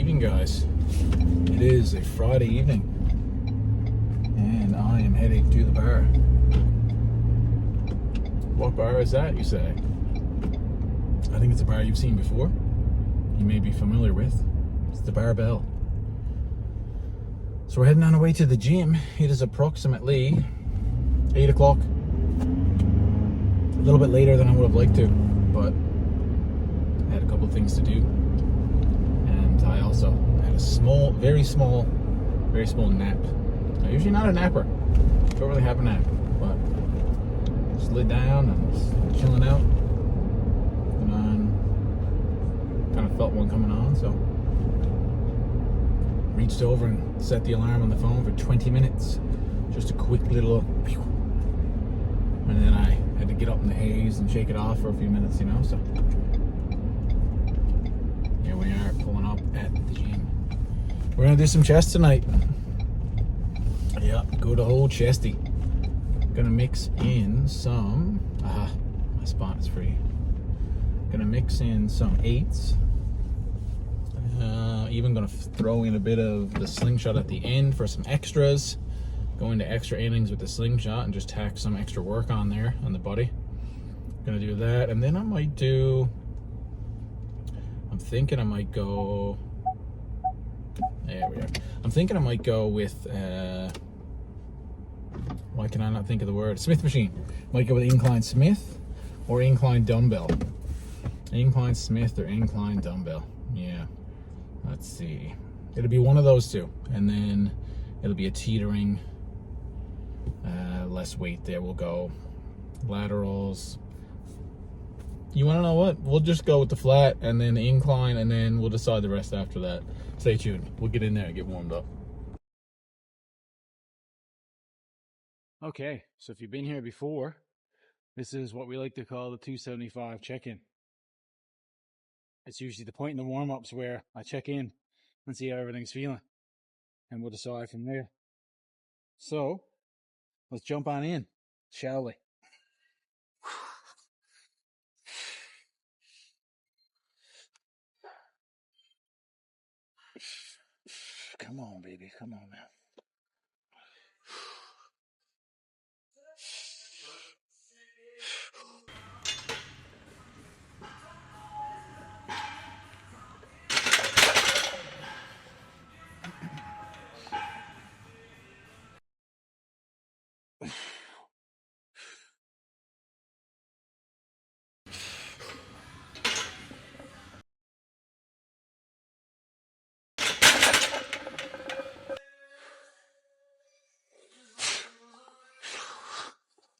evening, guys. It is a Friday evening, and I am heading to the bar. What bar is that, you say? I think it's a bar you've seen before. You may be familiar with. It's the Barbell. So we're heading on our way to the gym. It is approximately 8 o'clock. A little bit later than I would have liked to, but I had a couple of things to do. And I also had a very small nap. I'm usually not a napper. Don't really have a nap, but just laid down and was chilling out. And then kind of felt one coming on, so reached over and set the alarm on the phone for 20 minutes. Just a quick little pew. And then I had to get up in the haze and shake it off for a few minutes, you know, so here we are pulling up at the gym. We're gonna do some chest tonight. Yeah, good old chesty. Gonna mix in some, my spot is free. Gonna mix in some 8s. Even gonna throw in a bit of the slingshot at the end for some extras. Go into extra innings with the slingshot and just tack some extra work on there on the body. Gonna do that, and then I might do, I'm thinking I might go, there we are. I'm thinking I might go with, why can I not think of the word? Smith machine. Might go with incline Smith or incline dumbbell. Incline Smith or incline dumbbell. Yeah. Let's see. It'll be one of those two, and then it'll be a teetering, less weight there. We'll go laterals. You want to know what? We'll just go with the flat and then the incline, and then we'll decide the rest after that. Stay tuned. We'll get in there and get warmed up. Okay, so if you've been here before, this is what we like to call the 275 check-in. It's usually the point in the warm-ups where I check in and see how everything's feeling, and we'll decide from there. So, let's jump on in, shall we? Come on, baby, come on now.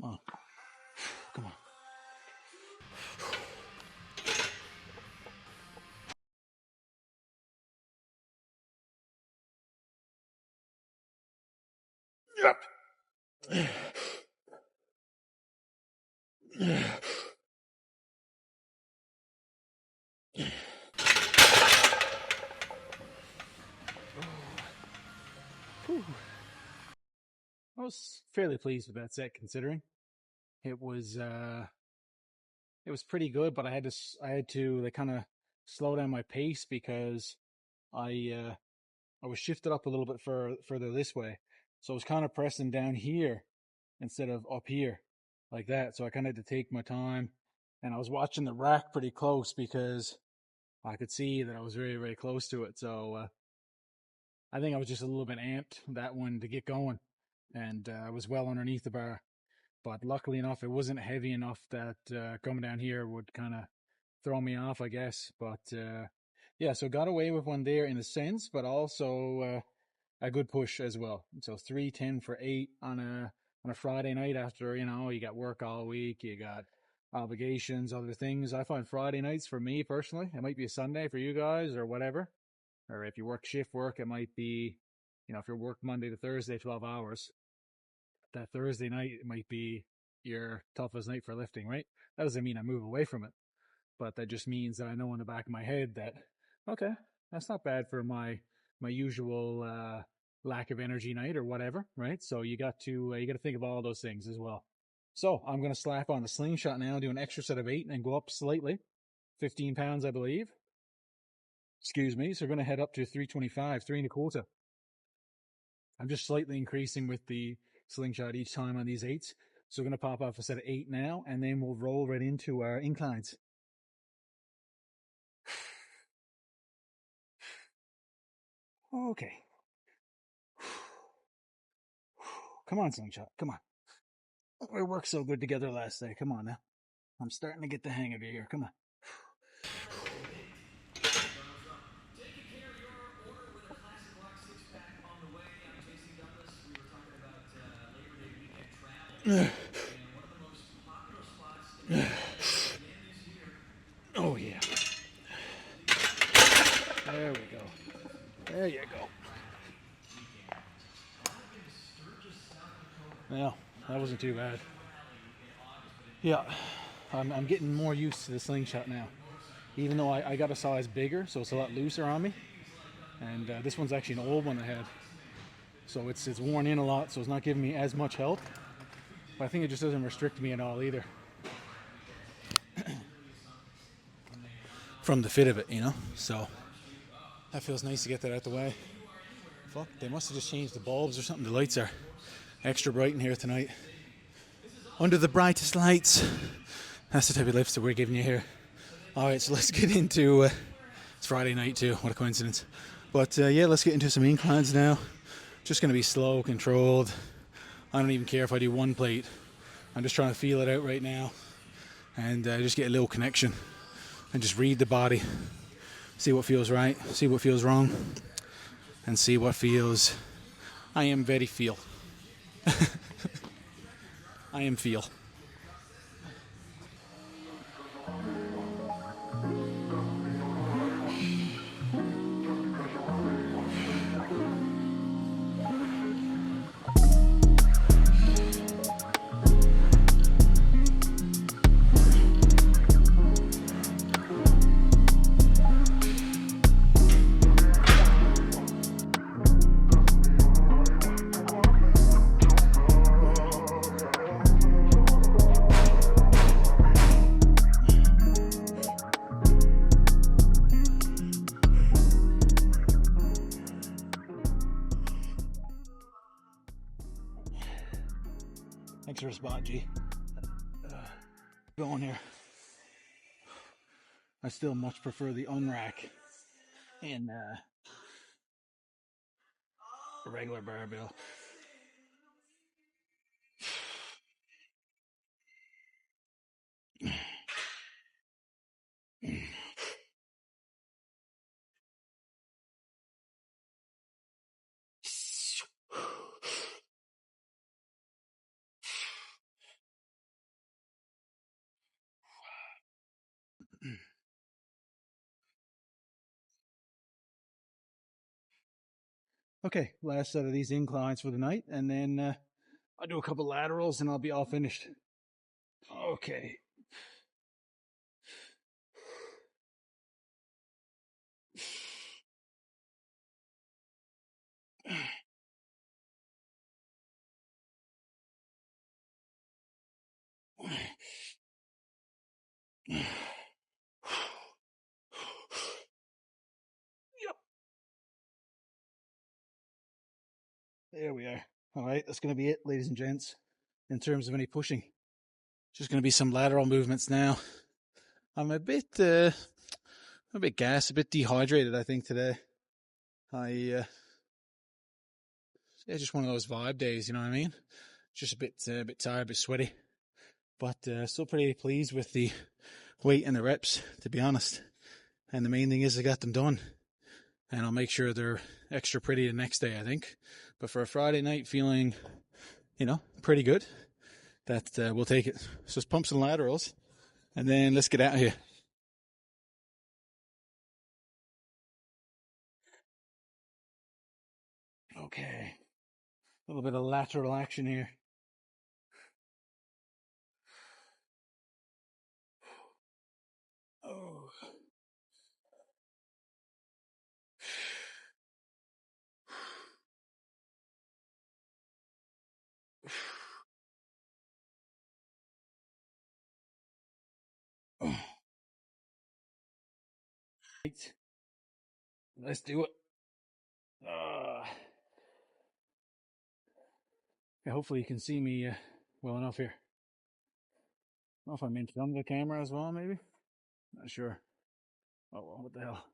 Come on. Come on. Yep. I was fairly pleased with that set, considering it was pretty good, but I had to like kind of slow down my pace because I was shifted up a little bit further this way, so I was kind of pressing down here instead of up here like that. So I kind of had to take my time, and I was watching the rack pretty close because I could see that I was very, very close to it. So I think I was just a little bit amped that one to get going, and I was well underneath the bar. But luckily enough, it wasn't heavy enough that coming down here would kind of throw me off, I guess. But yeah, so got away with one there in a sense, but also a good push as well. So 310 for 8 on a Friday night after, you know, you got work all week, you got obligations, other things. I find Friday nights for me personally, it might be a Sunday for you guys or whatever. Or if you work shift work, it might be, you know, if you work Monday to Thursday, 12 hours, that Thursday night it might be your toughest night for lifting, right? That doesn't mean I move away from it, but that just means that I know in the back of my head that, okay, that's not bad for my usual lack of energy night or whatever, right? So you got to think of all those things as well. So I'm going to slap on the slingshot now, do an extra set of 8 and go up slightly, 15 pounds, I believe. Excuse me. So we're going to head up to 325, 3 1/4. I'm just slightly increasing with the slingshot each time on these 8s. So we're going to pop off a set of 8 now, and then we'll roll right into our inclines. Okay. Come on, slingshot. Come on. We worked so good together last day. Come on now. I'm starting to get the hang of you here. Come on. Oh, yeah. There we go. There you go. Well, that wasn't too bad. Yeah, I'm getting more used to the slingshot now. Even though I got a size bigger, so it's a lot looser on me. And this one's actually an old one I had. So it's worn in a lot, so it's not giving me as much help. But I think it just doesn't restrict me at all either. From the fit of it, you know? So that feels nice to get that out the way. Fuck, they must have just changed the bulbs or something. The lights are extra bright in here tonight. Under the brightest lights. That's the type of lifts that we're giving you here. Alright, so let's get into... it's Friday night too, what a coincidence. But yeah, let's get into some inclines now. Just going to be slow, controlled. I don't even care if I do one plate. I'm just trying to feel it out right now. And just get a little connection. And just read the body. See what feels right, see what feels wrong. And see what feels... I am very feel. I am feel. Thanks for a spot, G. Going here. I still much prefer the unrack in a regular barbell. Okay, last set of these inclines for the night, and then I'll do a couple laterals and I'll be all finished. Okay. Yep. There we are. All right, that's going to be it, ladies and gents, in terms of any pushing. Just going to be some lateral movements now. I'm a bit gassed, a bit dehydrated, I think, today. Yeah, just one of those vibe days, you know what I mean? Just a bit tired, a bit sweaty. But still pretty pleased with the weight and the reps, to be honest. And the main thing is I got them done. And I'll make sure they're extra pretty the next day, I think. But for a Friday night, feeling, pretty good. That we'll take it. So just pump some laterals, and then let's get out of here. Okay. A little bit of lateral action here. Oh. Let's do it. Yeah, hopefully you can see me well enough here. I don't know if I'm in front of the camera as well, maybe. Not sure. Oh well, what the hell.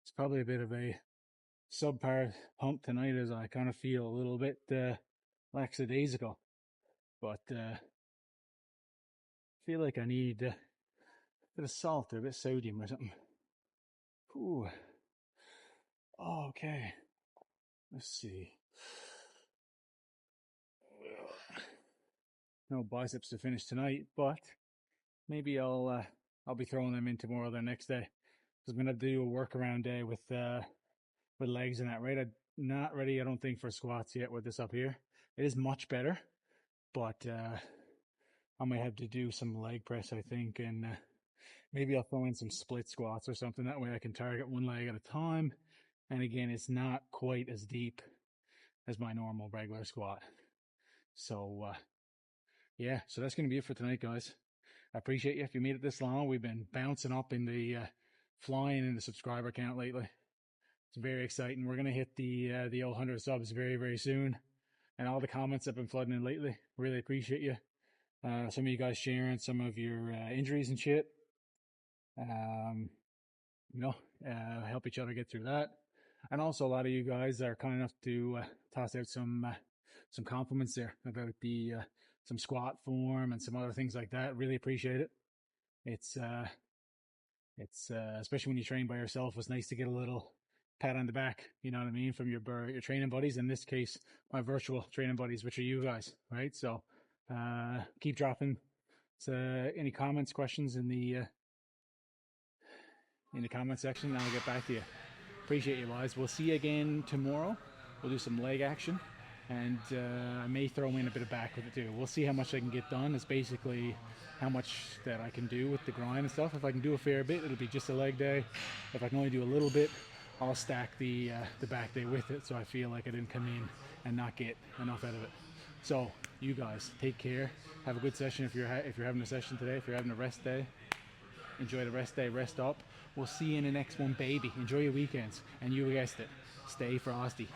It's probably a bit of a subpar pump tonight as I kind of feel a little bit lackadaisical. But feel like I need a bit of salt or a bit of sodium or something. Ooh. Oh, okay. Let's see. No biceps to finish tonight, but maybe I'll be throwing them in tomorrow or the next day. Because I'm gonna do a workaround day with legs and that, right? I'm not ready, I don't think, for squats yet with this up here. It is much better, but I might have to do some leg press, I think, and maybe I'll throw in some split squats or something. That way I can target one leg at a time. And again, it's not quite as deep as my normal regular squat. So yeah, so that's going to be it for tonight, guys. I appreciate you if you made it this long. We've been bouncing up in the flying in the subscriber count lately. It's very exciting. We're going to hit the old 100 subs very, very soon. And all the comments have been flooding in lately. Really appreciate you. Some of you guys sharing some of your injuries and shit. Help each other get through that. And also, a lot of you guys are kind enough to toss out some compliments there about the some squat form and some other things like that. Really appreciate it. It's especially when you train by yourself, it's nice to get a little pat on the back, you know what I mean, from your training buddies. In this case, my virtual training buddies, which are you guys, right? So keep dropping any comments, questions in the comment section, and I'll get back to you. Appreciate you guys. We'll see you again tomorrow. We'll do some leg action, and I may throw in a bit of back with it too. We'll see how much I can get done. It's basically how much that I can do with the grind and stuff. If I can do a fair bit, it'll be just a leg day. If I can only do a little bit, I'll stack the back day with it, so I feel like I didn't come in and not get enough out of it. So you guys take care. Have a good session if you're having a session today. If you're having a rest day, enjoy the rest day. Rest up. We'll see you in the next one, baby. Enjoy your weekends, and you guessed it, stay frosty.